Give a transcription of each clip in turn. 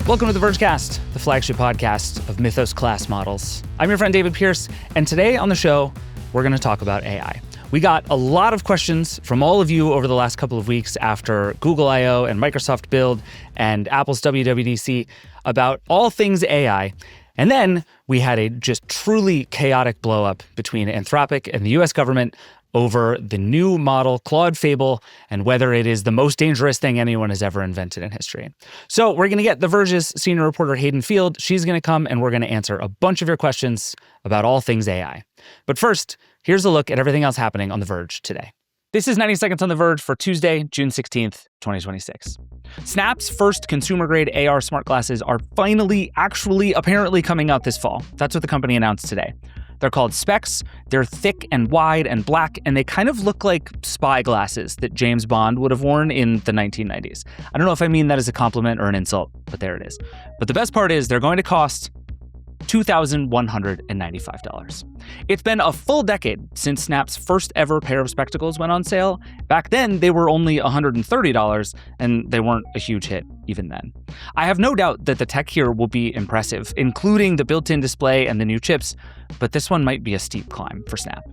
Welcome to the Vergecast, the flagship podcast of Mythos class models. I'm your friend David Pierce, and today on the show, we're going to talk about AI. We got a lot of questions from all of you over the last couple of weeks after Google I/O and Microsoft Build and Apple's WWDC about all things AI. And then we had a just truly chaotic blow-up between Anthropic and the US government over the new model, Claude Fable, and whether it is the most dangerous thing anyone has ever invented in history. So we're going to get The Verge's senior reporter, Hayden Field. She's going to come and we're going to answer a bunch of your questions about all things AI. But first, here's a look at everything else happening on The Verge today. This is 90 Seconds on The Verge for Tuesday, June 16th, 2026. Snap's first consumer-grade AR smart glasses are finally, apparently coming out this fall. That's what the company announced today. They're called Specs. They're thick and wide and black, and they kind of look like spy glasses that James Bond would have worn in the 1990s. I don't know if I mean that as a compliment or an insult, but there it is. But the best part is they're going to cost $2,195. It's been a full decade since Snap's first ever pair of spectacles went on sale. Back then, they were only $130, and they weren't a huge hit even then. I have no doubt that the tech here will be impressive, including the built-in display and the new chips, but this one might be a steep climb for Snap.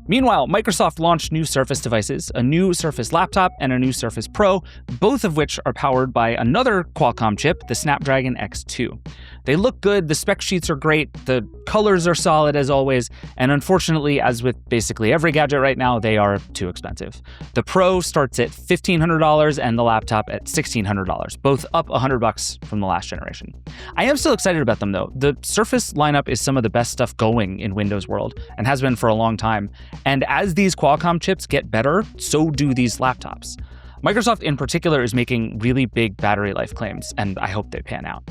Meanwhile, Microsoft launched new Surface devices, a new Surface laptop, and a new Surface Pro, both of which are powered by another Qualcomm chip, the Snapdragon X2. They look good, the spec sheets are great, the colors are solid as always, and unfortunately, as with basically every gadget right now, they are too expensive. The Pro starts at $1,500 and the laptop at $1,600, both up $100 from the last generation. I am still excited about them though. The Surface lineup is some of the best stuff going in Windows world, and has been for a long time. And as these Qualcomm chips get better, so do these laptops. Microsoft in particular is making really big battery life claims, and I hope they pan out.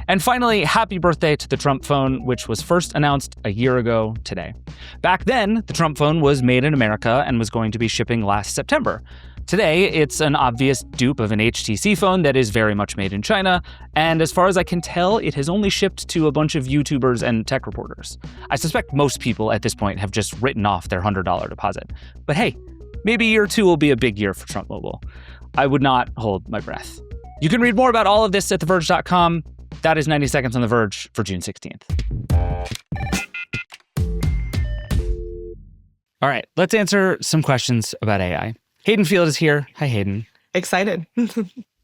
And finally, happy birthday to the Trump phone, which was first announced a year ago today. Back then, the Trump phone was made in America and was going to be shipping last September. Today, it's an obvious dupe of an HTC phone that is very much made in China, and as far as I can tell, it has only shipped to a bunch of YouTubers and tech reporters. I suspect most people at this point have just written off their $100 deposit. But hey, maybe year two will be a big year for Trump Mobile. I would not hold my breath. You can read more about all of this at theverge.com. That is 90 Seconds on The Verge for June 16th. All right, let's answer some questions about AI. Hayden Field is here. Hi, Hayden. Excited.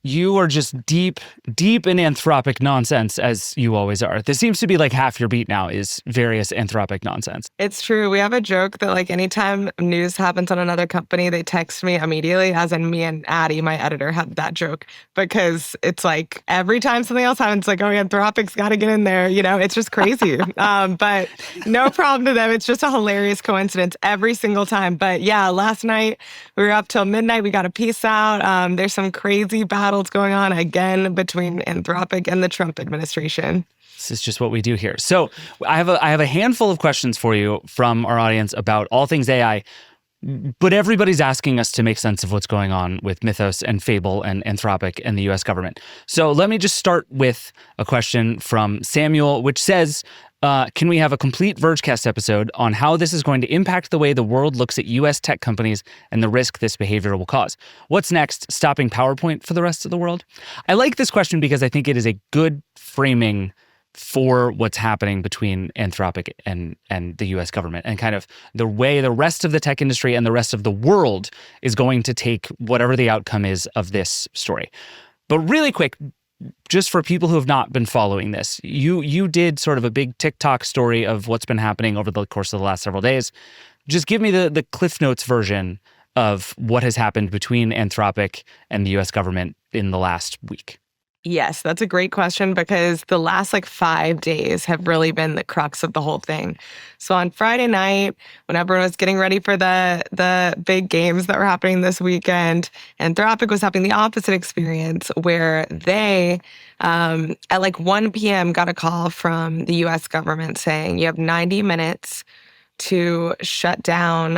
You are just deep in Anthropic nonsense, as you always are. This seems to be like half your beat now is various Anthropic nonsense. It's true. We have a joke that like anytime news happens on another company, they text me immediately, as in me and Addie, my editor, had that joke. Because it's like every time something else happens, it's like, oh, Anthropic's got to get in there. You know, it's just crazy. But no problem to them. It's just a hilarious coincidence every single time. But yeah, last night we were up till midnight. We got a piece out. There's some crazy battles going on again between Anthropic and the Trump administration. This is just what we do here. So I have a handful of questions for you from our audience about all things AI, but everybody's asking us to make sense of what's going on with Mythos and Fable and Anthropic and the US government. So let me just start with a question from Samuel, which says, can we have a complete Vergecast episode on how this is going to impact the way the world looks at US tech companies and the risk this behavior will cause? What's next? Stopping PowerPoint for the rest of the world? I like this question because I think it is a good framing for what's happening between Anthropic and the US government, and kind of the way the rest of the tech industry and the rest of the world is going to take whatever the outcome is of this story. But really quick, just for people who have not been following this, you did sort of a big TikTok story of what's been happening over the course of the last several days. Just give me the Cliff Notes version of what has happened between Anthropic and the US government in the last week. Yes, that's a great question because the last 5 days have really been the crux of the whole thing. So on Friday night, when everyone was getting ready for the big games that were happening this weekend, Anthropic was having the opposite experience where they, at 1 p.m., got a call from the U.S. government saying you have 90 minutes to shut down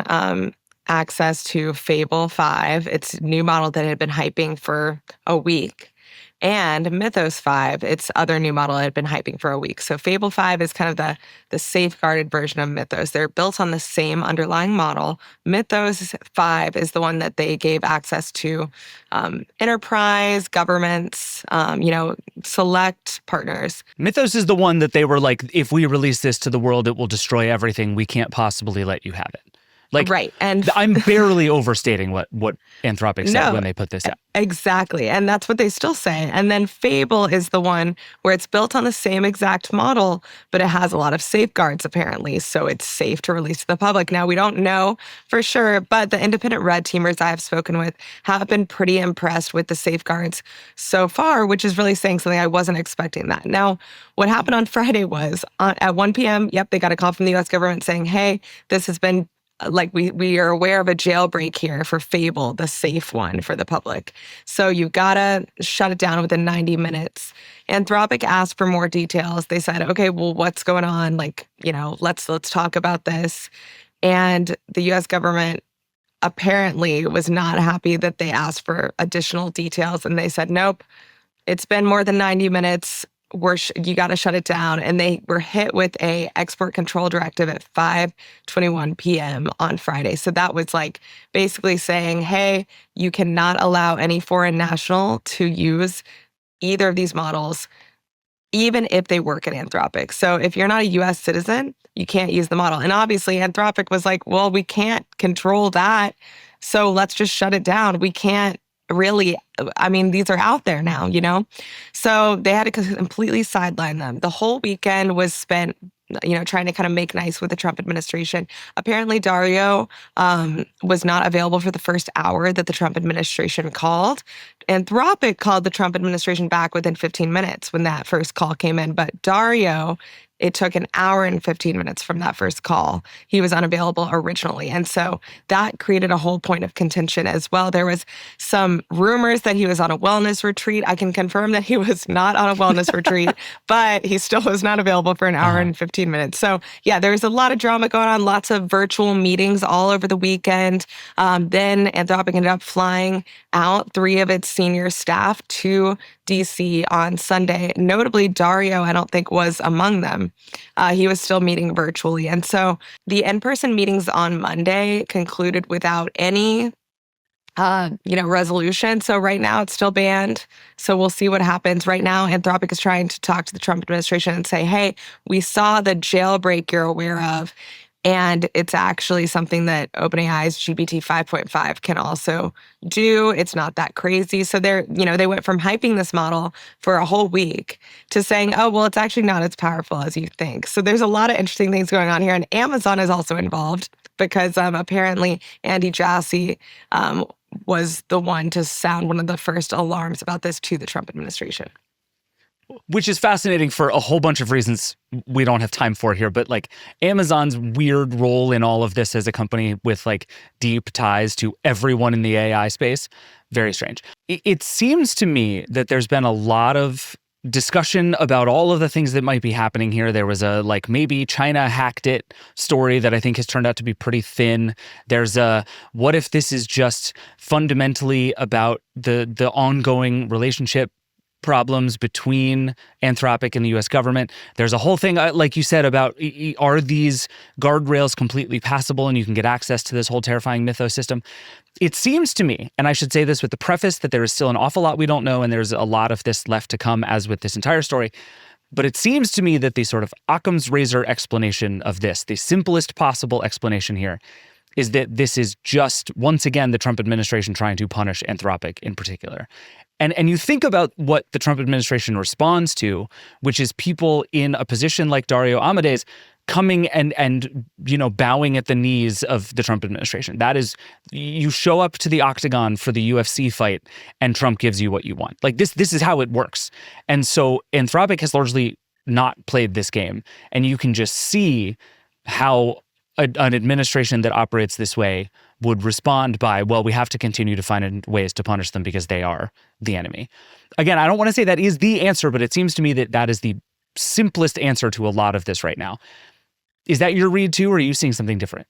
access to Fable 5, its new model that had been hyping for a week, and Mythos 5, its other new model had been hyping for a week. So Fable 5 is kind of the safeguarded version of Mythos. They're built on the same underlying model. Mythos 5 is the one that they gave access to enterprise, governments, select partners. Mythos is the one that they were like, if we release this to the world, it will destroy everything. We can't possibly let you have it. Like, right. And I'm barely overstating what Anthropic said No, when they put this out. exactly. And that's what they still say. And then Fable is the one where it's built on the same exact model, but it has a lot of safeguards apparently. So it's safe to release to the public. Now, we don't know for sure, but the independent red teamers I have spoken with have been pretty impressed with the safeguards so far, which is really saying something. I wasn't expecting that. Now, what happened on Friday was at 1 p.m., they got a call from the US government saying, hey, this has been like we are aware of a jailbreak here for Fable, the safe one for the public. So you gotta shut it down within 90 minutes. Anthropic asked for more details. They said, okay, well, what's going on? Let's talk about this. And the US government apparently was not happy that they asked for additional details. And they said, nope, it's been more than 90 minutes. You got to shut it down. And they were hit with a export control directive at 5:21 p.m. on Friday. So that was like basically saying, hey, you cannot allow any foreign national to use either of these models, even if they work at Anthropic. So if you're not a US citizen, you can't use the model. And obviously Anthropic was like, well, we can't control that. So let's just shut it down. We can't really, these are out there now, So they had to completely sideline them. The whole weekend was spent, trying to kind of make nice with the Trump administration. Apparently, Dario was not available for the first hour that the Trump administration called. Anthropic called the Trump administration back within 15 minutes when that first call came in. But Dario, it took an hour and 15 minutes from that first call. He was unavailable originally. And so that created a whole point of contention as well. There was some rumors that he was on a wellness retreat. I can confirm that he was not on a wellness retreat, but he still was not available for an hour and 15 minutes. So yeah, there was a lot of drama going on, lots of virtual meetings all over the weekend. Then Anthropic ended up flying out 3 of its senior staff to DC on Sunday. Notably, Dario, I don't think, was among them. He was still meeting virtually. And so the in-person meetings on Monday concluded without any resolution. So right now it's still banned. So we'll see what happens. Right now, Anthropic is trying to talk to the Trump administration and say, hey, we saw the jailbreak you're aware of. And it's actually something that OpenAI's GPT 5.5 can also do. It's not that crazy. So they went from hyping this model for a whole week to saying, oh, well, it's actually not as powerful as you think. So there's a lot of interesting things going on here. And Amazon is also involved because apparently Andy Jassy was the one to sound one of the first alarms about this to the Trump administration. Which is fascinating for a whole bunch of reasons we don't have time for here. But like Amazon's weird role in all of this as a company with like deep ties to everyone in the AI space, very strange. It seems to me that there's been a lot of discussion about all of the things that might be happening here. There was a maybe China hacked it story that I think has turned out to be pretty thin. There's a what if this is just fundamentally about the ongoing relationship problems between Anthropic and the US government. There's a whole thing, like you said, about are these guardrails completely passable and you can get access to this whole terrifying Mythos system? It seems to me, and I should say this with the preface, that there is still an awful lot we don't know and there's a lot of this left to come as with this entire story. But it seems to me that the sort of Occam's razor explanation of this, the simplest possible explanation here, is that this is just, once again, the Trump administration trying to punish Anthropic in particular. And you think about what the Trump administration responds to, which is people in a position like Dario Amade's coming and bowing at the knees of the Trump administration. That is, you show up to the octagon for the UFC fight and Trump gives you what you want. Like this is how it works. And so Anthropic has largely not played this game. And you can just see how an administration that operates this way would respond by, well, we have to continue to find ways to punish them because they are the enemy. Again, I don't want to say that is the answer, but it seems to me that that is the simplest answer to a lot of this right now. Is that your read too, or are you seeing something different?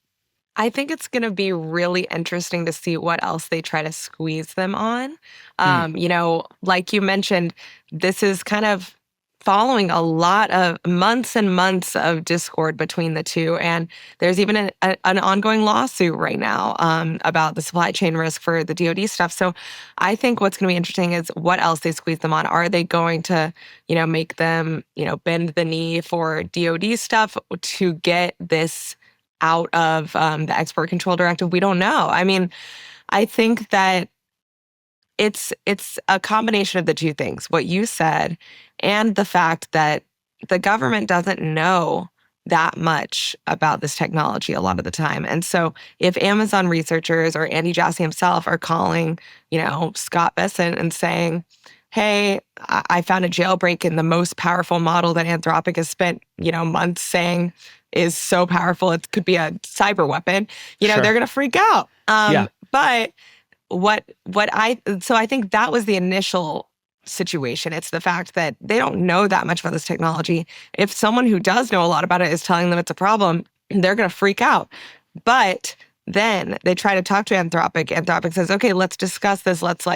I think it's going to be really interesting to see what else they try to squeeze them on. Mm, Like you mentioned, this is kind of following a lot of months and months of discord between the two. And there's even an ongoing lawsuit right now about the supply chain risk for the DoD stuff. So I think what's going to be interesting is what else they squeeze them on. Are they going to, make them, bend the knee for DoD stuff to get this out of the export control directive? We don't know. I mean, I think that it's a combination of the two things, what you said, and the fact that the government doesn't know that much about this technology a lot of the time. And so if Amazon researchers or Andy Jassy himself are calling, Scott Bessent and saying, hey, I found a jailbreak in the most powerful model that Anthropic has spent, months saying is so powerful, it could be a cyber weapon, Sure. they're going to freak out. Yeah. But so I think that was the initial situation. It's the fact that they don't know that much about this technology. If someone who does know a lot about it is telling them it's a problem, they're going to freak out. But then they try to talk to Anthropic. Anthropic says, okay, let's discuss this. Let's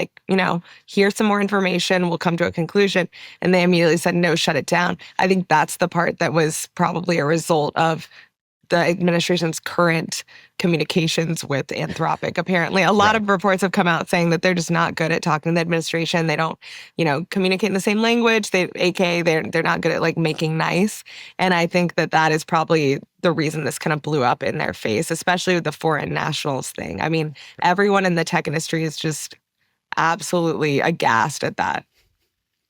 here's some more information. We'll come to a conclusion. And they immediately said, no, shut it down. I think that's the part that was probably a result of the administration's current communications with Anthropic. Apparently, a lot of reports have come out saying that they're just not good at talking to the administration. They don't, communicate in the same language. They're not good at making nice. And I think that is probably the reason this kind of blew up in their face, especially with the foreign nationals thing. I mean, everyone in the tech industry is just absolutely aghast at that.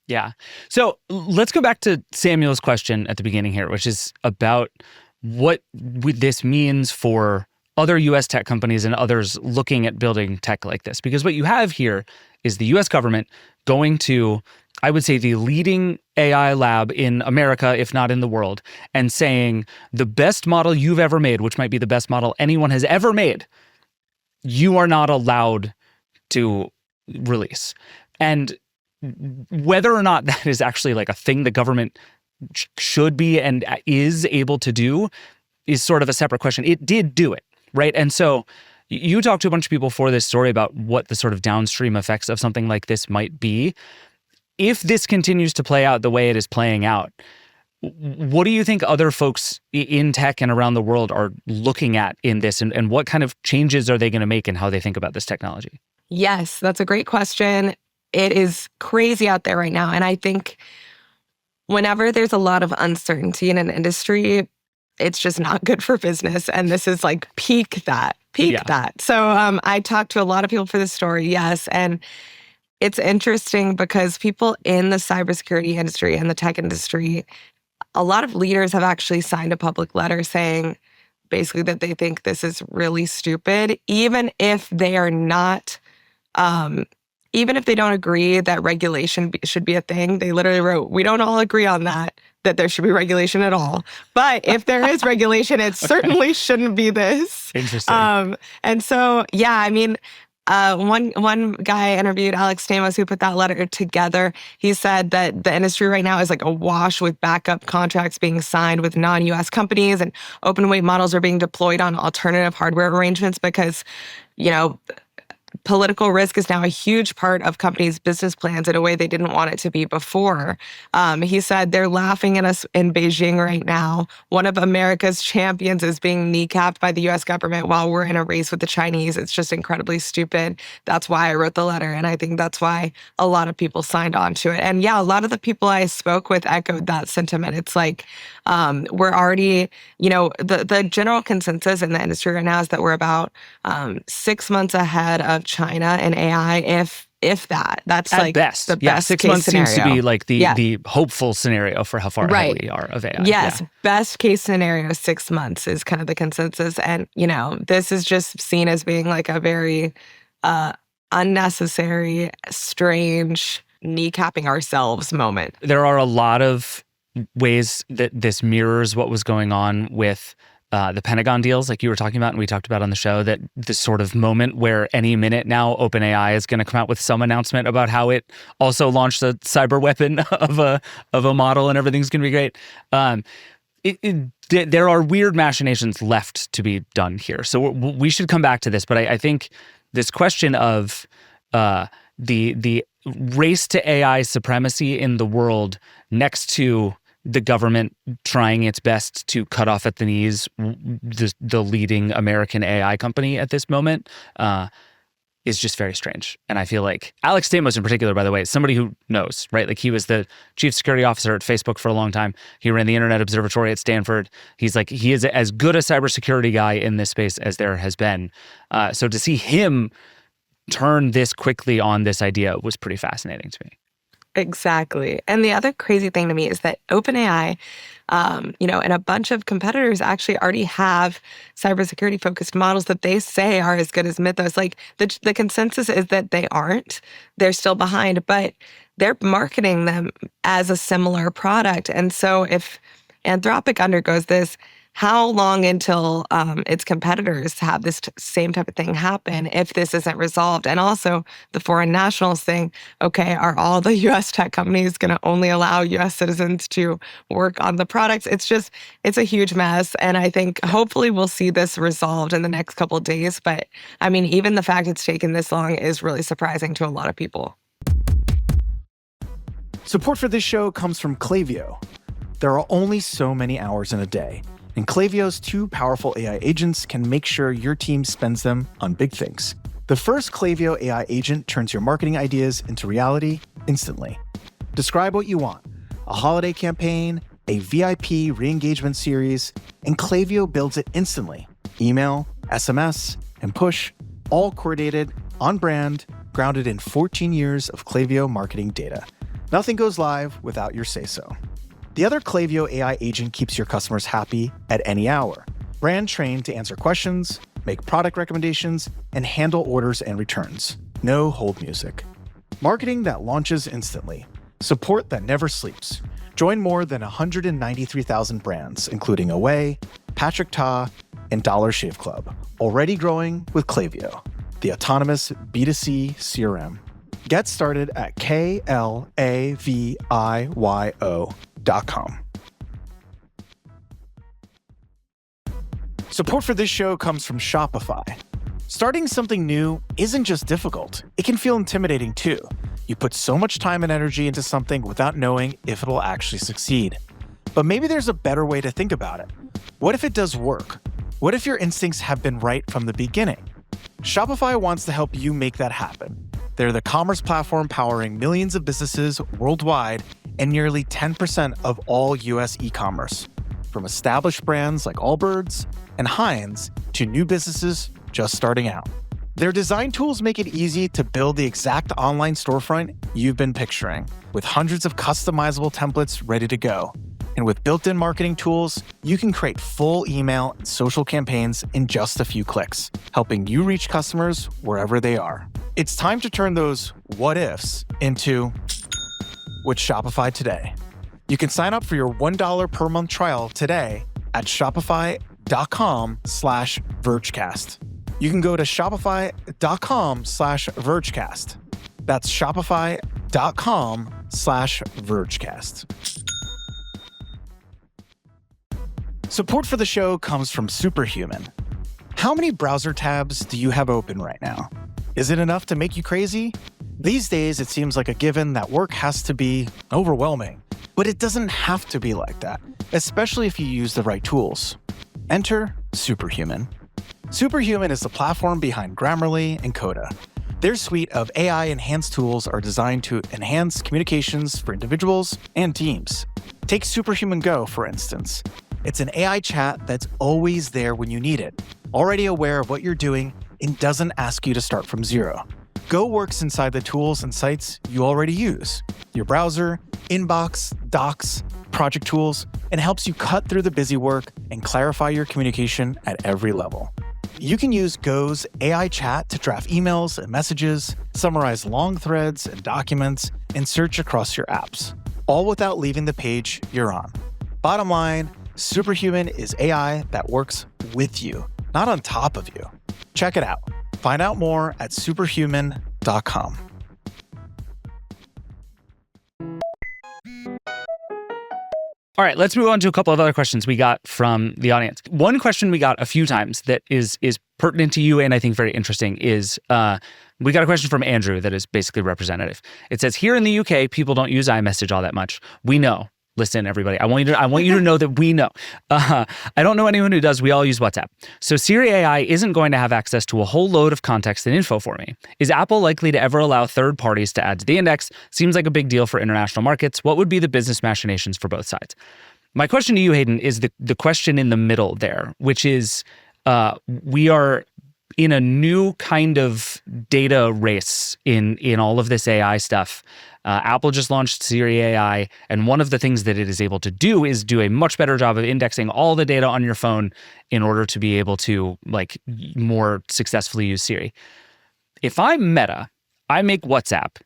Yeah. So let's go back to Samuel's question at the beginning here, which is about what this means for other U.S. tech companies and others looking at building tech like this. Because what you have here is the U.S. government going to, I would say, the leading AI lab in America, if not in the world, and saying the best model you've ever made, which might be the best model anyone has ever made, you are not allowed to release. And whether or not that is actually a thing the government should be and is able to do is sort of a separate question. It did do it, right? And so you talked to a bunch of people for this story about what the sort of downstream effects of something like this might be. If this continues to play out the way it is playing out, what do you think other folks in tech and around the world are looking at in this, and what kind of changes are they going to make in how they think about this technology? Yes, that's a great question. It is crazy out there right now. And I think whenever there's a lot of uncertainty in an industry, it's just not good for business. And this is peak that. So I talked to a lot of people for this story, yes. And it's interesting because people in the cybersecurity industry and the tech industry, a lot of leaders have actually signed a public letter saying basically that they think this is really stupid, even if they are not even if they don't agree that regulation should be a thing. They literally wrote, we don't all agree on that there should be regulation at all. But if there is regulation, it certainly shouldn't be this. Interesting. And so, yeah, I mean, one guy interviewed, Alex Stamos, who put that letter together. He said that the industry right now is awash with backup contracts being signed with non-US companies, and open weight models are being deployed on alternative hardware arrangements because, political risk is now a huge part of companies' business plans in a way they didn't want it to be before. He said they're laughing at us in Beijing right now. One of America's champions is being kneecapped by the U.S. government while we're in a race with the Chinese. It's just incredibly stupid. That's why I wrote the letter. And I think that's why a lot of people signed on to it. And yeah, a lot of the people I spoke with echoed that sentiment. It's we're already, the general consensus in the industry right now is that we're about 6 months ahead of China in AI, if that. That's at best. The best 6 case months scenario. Seems to be the hopeful scenario for how far ahead we are of AI. Yes, best case scenario, 6 months is kind of the consensus. And, this is just seen as being a very unnecessary, strange, kneecapping ourselves moment. There are a lot of ways that this mirrors what was going on with the Pentagon deals, like you were talking about and we talked about on the show, that this sort of moment where any minute now OpenAI is going to come out with some announcement about how it also launched a cyber weapon of a model and everything's going to be great. there are weird machinations left to be done here. So we should come back to this. But I think this question of the race to AI supremacy in the world next to the government trying its best to cut off at the knees the leading American AI company at this moment is just very strange. And I feel like Alex Stamos in particular, by the way, is somebody who knows, right? Like he was the chief security officer at Facebook for a long time. He ran the Internet Observatory at Stanford. He is as good a cybersecurity guy in this space as there has been. So to see him turn this quickly on this idea was pretty fascinating to me. Exactly. And the other crazy thing to me is that OpenAI, and a bunch of competitors actually already have cybersecurity focused models that they say are as good as Mythos. Like the consensus is that they aren't. They're still behind, but they're marketing them as a similar product. And so if Anthropic undergoes this, how long until its competitors have this same type of thing happen if this isn't resolved? And also the foreign nationals thing, okay, are all the U.S. tech companies going to only allow U.S. citizens to work on the products? It's a huge mess. And I think hopefully we'll see this resolved in the next couple of days. But I mean, even the fact it's taken this long is really surprising to a lot of people. Support for this show comes from Klaviyo. There are only so many hours in a day, and Klaviyo's 2 powerful AI agents can make sure your team spends them on big things. The first Klaviyo AI agent turns your marketing ideas into reality instantly. Describe what you want: a holiday campaign, a VIP re-engagement series, and Klaviyo builds it instantly. Email, SMS, and push, all coordinated, on brand, grounded in 14 years of Klaviyo marketing data. Nothing goes live without your say-so. The other Klaviyo AI agent keeps your customers happy at any hour. Brand trained to answer questions, make product recommendations, and handle orders and returns. No hold music. Marketing that launches instantly. Support that never sleeps. Join more than 193,000 brands, including Away, Patrick Ta, and Dollar Shave Club, already growing with Klaviyo, the autonomous B2C CRM. Get started at KLAVIYO.com. Support for this show comes from Shopify. Starting something new isn't just difficult, it can feel intimidating too. You put so much time and energy into something without knowing if it'll actually succeed. But maybe there's a better way to think about it. What if it does work? What if your instincts have been right from the beginning? Shopify wants to help you make that happen. They're the commerce platform powering millions of businesses worldwide and nearly 10% of all US e-commerce, from established brands like Allbirds and Heinz to new businesses just starting out. Their design tools make it easy to build the exact online storefront you've been picturing, with hundreds of customizable templates ready to go. And with built-in marketing tools, you can create full email and social campaigns in just a few clicks, helping you reach customers wherever they are. It's time to turn those what-ifs into with Shopify today. You can sign up for your $1 per month trial today at shopify.com/Vergecast. You can go to shopify.com/Vergecast. That's shopify.com/Vergecast. Support for the show comes from Superhuman. How many browser tabs do you have open right now? Is it enough to make you crazy? These days, it seems like a given that work has to be overwhelming. But it doesn't have to be like that, especially if you use the right tools. Enter Superhuman. Superhuman is the platform behind Grammarly and Coda. Their suite of AI-enhanced tools are designed to enhance communications for individuals and teams. Take Superhuman Go, for instance. It's an AI chat that's always there when you need it, already aware of what you're doing, and doesn't ask you to start from zero. Go works inside the tools and sites you already use, your browser, inbox, docs, project tools, and helps you cut through the busy work and clarify your communication at every level. You can use Go's AI chat to draft emails and messages, summarize long threads and documents, and search across your apps, all without leaving the page you're on. Bottom line, Superhuman is AI that works with you, not on top of you. Check it out. Find out more at superhuman.com. All right, let's move on to a couple of other questions we got from the audience. One question we got a few times that is pertinent to you and I think very interesting is we got a question from Andrew that is basically representative. It says, here in the UK, people don't use iMessage all that much. We know. Listen, everybody, I want you to know that we know. I don't know anyone who does. We all use WhatsApp. So Siri AI isn't going to have access to a whole load of context and info for me. Is Apple likely to ever allow third parties to add to the index? Seems like a big deal for international markets. What would be the business machinations for both sides? My question to you, Hayden, is the question in the middle there, which is we are in a new kind of data race in all of this AI stuff. Apple just launched Siri AI, and one of the things that it is able to do is do a much better job of indexing all the data on your phone in order to be able to more successfully use Siri. If I'm Meta, I make WhatsApp.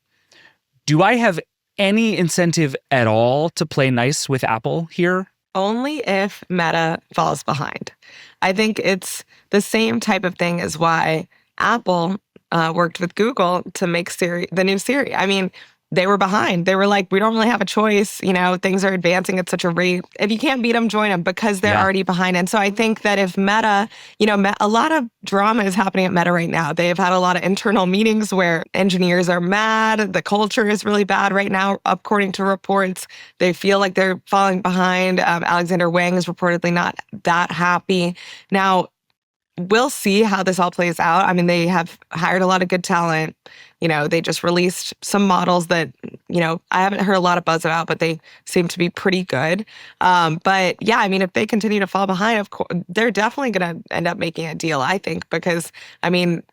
Do I have any incentive at all to play nice with Apple here? Only if Meta falls behind. I think it's the same type of thing as why Apple worked with Google to make Siri, the new Siri. I mean, they were behind. They were like, we don't really have a choice. Things are advancing at such a rate. If you can't beat them, join them, because they're already behind. And so I think that if Meta, a lot of drama is happening at Meta right now. They've had a lot of internal meetings where engineers are mad. The culture is really bad right now, according to reports. They feel like they're falling behind. Alexander Wang is reportedly not that happy. Now, we'll see how this all plays out. I mean, they have hired a lot of good talent. They just released some models that, I haven't heard a lot of buzz about, but they seem to be pretty good. But yeah, I mean, if they continue to fall behind, of course, they're definitely going to end up making a deal, I think, because, I mean,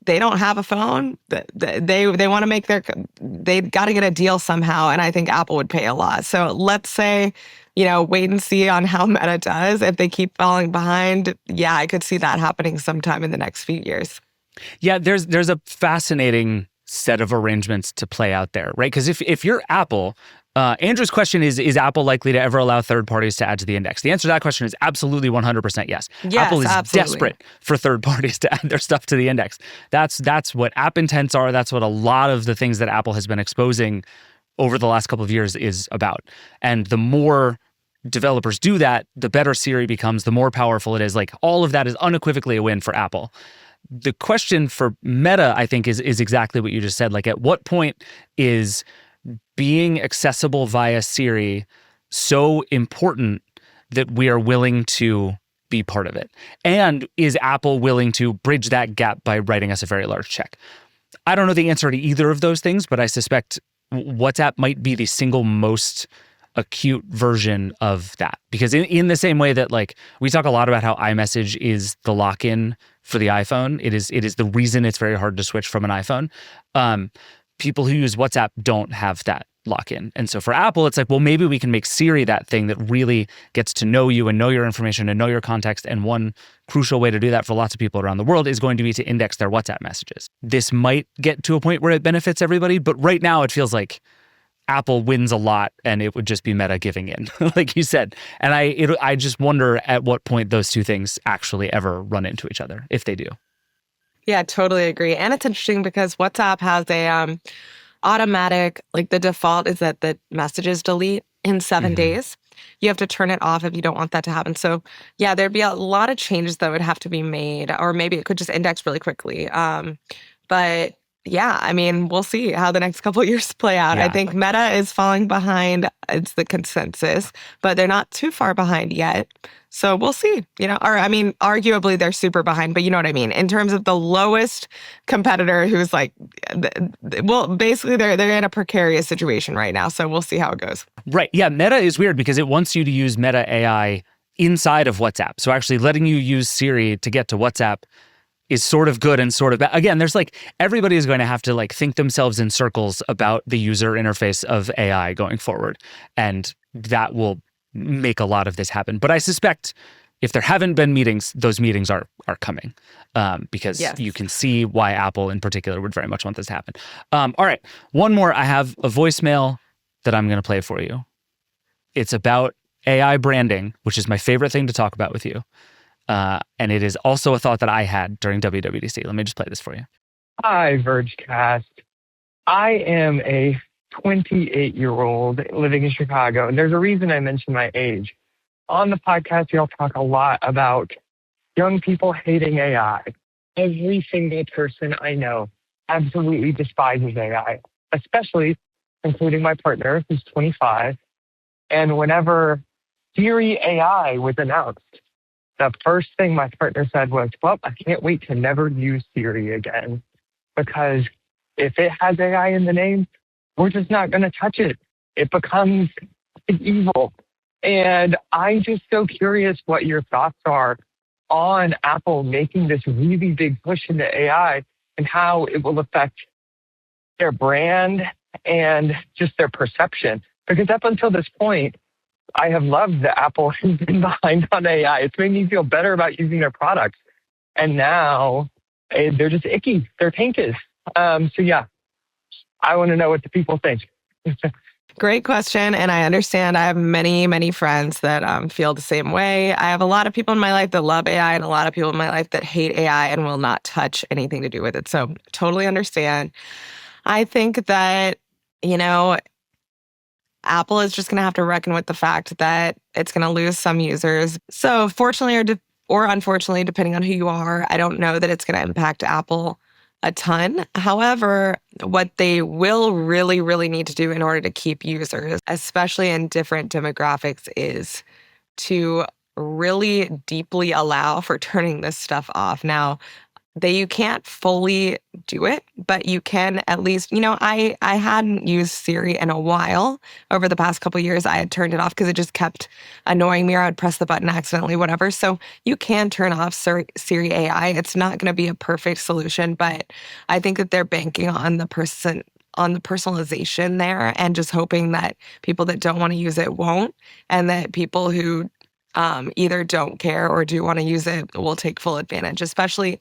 they don't have a phone. They want to make they got to get a deal somehow. And I think Apple would pay a lot. So let's say, wait and see on how Meta does. If they keep falling behind, yeah, I could see that happening sometime in the next few years. Yeah, there's a fascinating set of arrangements to play out there, right? Because if you're Apple, Andrew's question is Apple likely to ever allow third parties to add to the index? The answer to that question is absolutely 100% yes. Apple is absolutely desperate for third parties to add their stuff to the index. That's what app intents are. That's what a lot of the things that Apple has been exposing over the last couple of years is about. And the more developers do that, the better Siri becomes, the more powerful it is. All of that is unequivocally a win for Apple. The question for Meta, I think, is exactly what you just said. At what point is being accessible via Siri so important that we are willing to be part of it? And is Apple willing to bridge that gap by writing us a very large check? I don't know the answer to either of those things, but I suspect WhatsApp might be the single most acute version of that. Because in the same way that we talk a lot about how iMessage is the lock-in for the iPhone, it is the reason it's very hard to switch from an iPhone. People who use WhatsApp don't have that lock-in. And so for Apple, it's well, maybe we can make Siri that thing that really gets to know you and know your information and know your context. And one crucial way to do that for lots of people around the world is going to be to index their WhatsApp messages. This might get to a point where it benefits everybody, but right now it feels like Apple wins a lot and it would just be Meta giving in, like you said. And I just wonder at what point those two things actually ever run into each other, if they do. Yeah, totally agree. And it's interesting because WhatsApp has a automatic, the default is that the messages delete in 7 days. You have to turn it off if you don't want that to happen. So yeah, there'd be a lot of changes that would have to be made, or maybe it could just index really quickly. But yeah, I mean, we'll see how the next couple of years play out. Yeah. I think Meta is falling behind. It's the consensus, but they're not too far behind yet. So we'll see, or I mean, arguably they're super behind, but you know what I mean? In terms of the lowest competitor who's basically they're in a precarious situation right now. So we'll see how it goes. Right. Yeah. Meta is weird because it wants you to use Meta AI inside of WhatsApp. So actually letting you use Siri to get to WhatsApp is sort of good and sort of bad. Again, there's everybody is going to have to think themselves in circles about the user interface of AI going forward. And that will make a lot of this happen. But I suspect if there haven't been meetings, those meetings are coming because you can see why Apple in particular would very much want this to happen. All right. One more. I have a voicemail that I'm going to play for you. It's about AI branding, which is my favorite thing to talk about with you. And it is also a thought that I had during WWDC. Let me just play this for you. Hi, Vergecast. I am a 28-year-old living in Chicago. And there's a reason I mention my age. On the podcast, y'all talk a lot about young people hating AI. Every single person I know absolutely despises AI, especially including my partner, who's 25. And whenever Siri AI was announced, the first thing my partner said was, well, I can't wait to never use Siri again. Because if it has AI in the name, we're just not going to touch it. It becomes evil. And I'm just so curious what your thoughts are on Apple making this really big push into AI and how it will affect their brand and just their perception. Because up until this point, I have loved that Apple has been behind on AI. It's made me feel better about using their products. And now they're just icky. They're tainted. So yeah, I want to know what the people think. Great question. And I understand I have many, many friends that feel the same way. I have a lot of people in my life that love AI and a lot of people in my life that hate AI and will not touch anything to do with it. So totally understand. I think that, Apple is just going to have to reckon with the fact that it's going to lose some users. So fortunately or unfortunately, depending on who you are, I don't know that it's going to impact Apple a ton. However, what they will really, really need to do in order to keep users, especially in different demographics, is to really deeply allow for turning this stuff off. Now, you can't fully do it, but you can at least, I hadn't used Siri in a while. Over the past couple of years, I had turned it off because it just kept annoying me, or I would press the button accidentally, whatever. So you can turn off Siri AI. It's not going to be a perfect solution, but I think that they're banking on the personalization there and just hoping that people that don't want to use it won't, and that people who either don't care or do want to use it will take full advantage. Especially,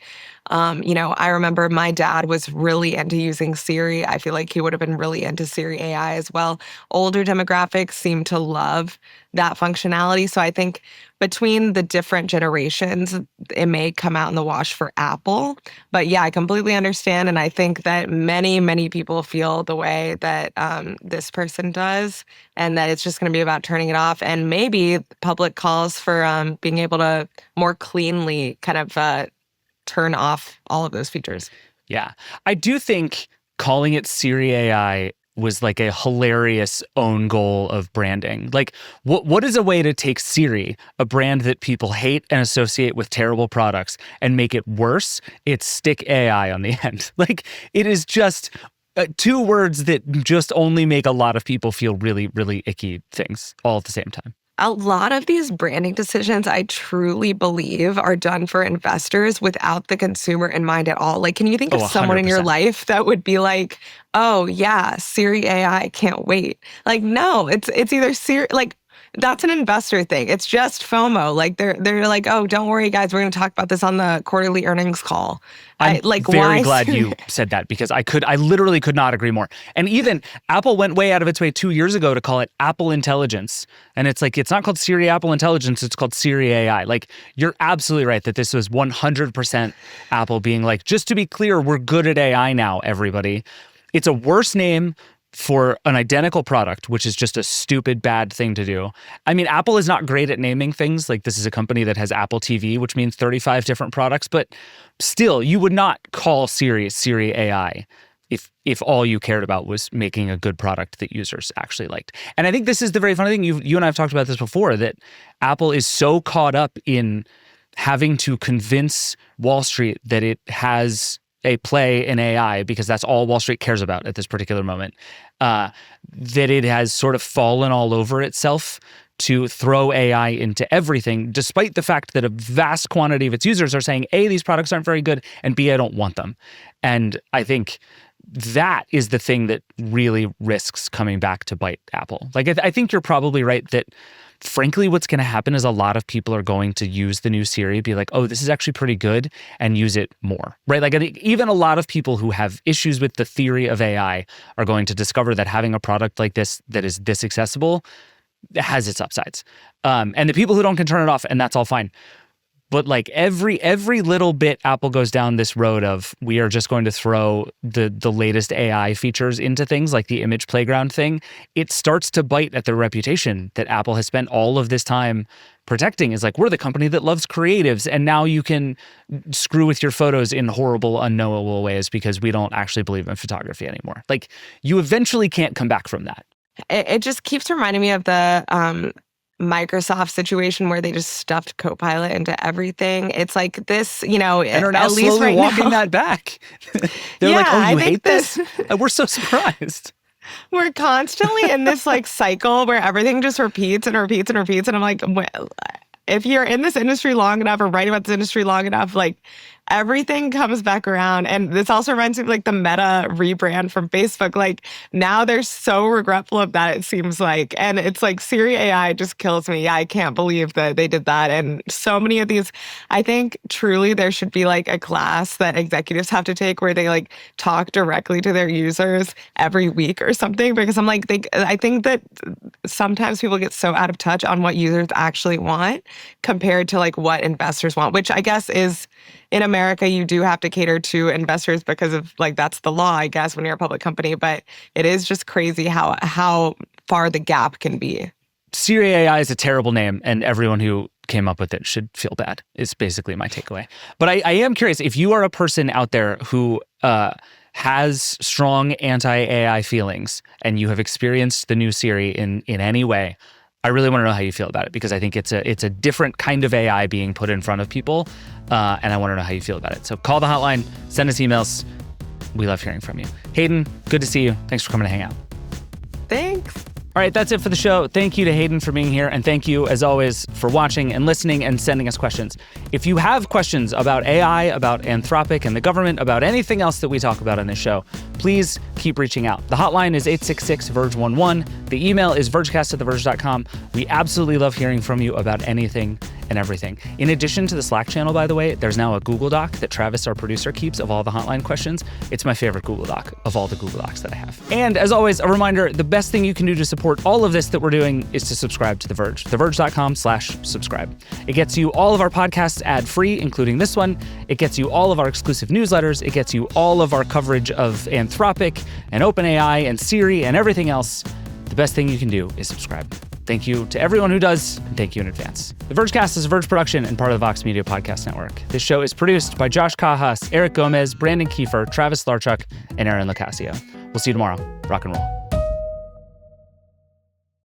I remember my dad was really into using Siri. I feel like he would have been really into Siri AI as well. Older demographics seem to love that functionality. So I think between the different generations, it may come out in the wash for Apple. But yeah, I completely understand. And I think that many, many people feel the way that this person does, and that it's just going to be about turning it off. And maybe public calls for being able to more cleanly kind of turn off all of those features. Yeah. I do think calling it Siri AI was like a hilarious own goal of branding. Like, what is a way to take Siri, a brand that people hate and associate with terrible products, and make it worse? It's stick AI on the end. Like, it is just two words that just only make a lot of people feel really, really icky things all at the same time. A lot of these branding decisions, I truly believe, are done for investors without the consumer in mind at all. Like, can you think of someone in your 100%. life that would be like, oh, yeah, Siri AI, can't wait? Like, no, it's either Siri, like, that's an investor thing. It's just FOMO. Like, they're like, oh, don't worry, guys, we're going to talk about this on the quarterly earnings call. I'm very glad you said that, because I literally could not agree more. And even Apple went way out of its way 2 years ago to call it Apple Intelligence. And it's like, it's not called Siri Apple Intelligence, it's called Siri AI. Like, you're absolutely right that this was 100% Apple being like, just to be clear, we're good at AI now, everybody. It's a worse name for an identical product, which is just a stupid, bad thing to do. I mean, Apple is not great at naming things. Like, this is a company that has Apple TV, which means 35 different products, but still, you would not call Siri AI if all you cared about was making a good product that users actually liked. And I think this is the very funny thing. You and I have talked about this before, that Apple is so caught up in having to convince Wall Street that it has a play in AI, because that's all Wall Street cares about at this particular moment, that it has sort of fallen all over itself to throw AI into everything, despite the fact that a vast quantity of its users are saying, A, these products aren't very good, and B, I don't want them. And I think that is the thing that really risks coming back to bite Apple. Like, I think you're probably right that, frankly, what's going to happen is a lot of people are going to use the new Siri, be like, oh, this is actually pretty good, and use it more, right? Like, I think even a lot of people who have issues with the theory of AI are going to discover that having a product like this that is this accessible has its upsides. And the people who don't can turn it off, and that's all fine. But like every little bit Apple goes down this road of we are just going to throw the latest AI features into things like the image playground thing, it starts to bite at the reputation that Apple has spent all of this time protecting. Is like, we're the company that loves creatives, and now you can screw with your photos in horrible, unknowable ways because we don't actually believe in photography anymore. Like, you eventually can't come back from that. It just keeps reminding me of the Microsoft situation where they just stuffed Copilot into everything. It's like this, and are now at least slowly right walking now, that back. They're Yeah, like, oh, I you think hate this? We're so surprised. we're constantly in this like cycle where everything just repeats and repeats and repeats. And I'm like, if you're in this industry long enough or writing about this industry long enough, like everything comes back around. And this also reminds me of like the Meta rebrand from Facebook. Like now they're so regretful of that, it seems like. And it's like Siri AI just kills me. Yeah, I can't believe that they did that. And so many of these, I think truly there should be like a class that executives have to take where they like talk directly to their users every week or something. Because I'm like, I think that sometimes people get so out of touch on what users actually want compared to like what investors want, which I guess is, in America, you do have to cater to investors because of like, that's the law, I guess, when you're a public company. But it is just crazy how far the gap can be. Siri AI is a terrible name, and everyone who came up with it should feel bad, is basically my takeaway. But I am curious, if you are a person out there who has strong anti-AI feelings and you have experienced the new Siri in any way, I really want to know how you feel about it, because I think it's a different kind of AI being put in front of people, and I want to know how you feel about it. So call the hotline, send us emails. We love hearing from you. Hayden, good to see you. Thanks for coming to hang out. Thanks. All right, that's it for the show. Thank you to Hayden for being here, and thank you, as always, for watching and listening and sending us questions. If you have questions about AI, about Anthropic and the government, about anything else that we talk about on this show, please keep reaching out. The hotline is 866-VERGE11. The email is vergecast@theverge.com. We absolutely love hearing from you about anything and everything. In addition to the Slack channel, by the way, there's now a Google Doc that Travis, our producer, keeps of all the hotline questions. It's my favorite Google Doc of all the Google Docs that I have. And as always, a reminder, the best thing you can do to support all of this that we're doing is to subscribe to The Verge, theverge.com/subscribe. It gets you all of our podcasts ad-free, including this one. It gets you all of our exclusive newsletters. It gets you all of our coverage of Anthropic and OpenAI and Siri and everything else. The best thing you can do is subscribe. Thank you to everyone who does, and thank you in advance. The Vergecast is a Verge production and part of the Vox Media Podcast Network. This show is produced by Josh Kajas, Eric Gomez, Brandon Kiefer, Travis Larchuk, and Aaron Locascio. We'll see you tomorrow. Rock and roll.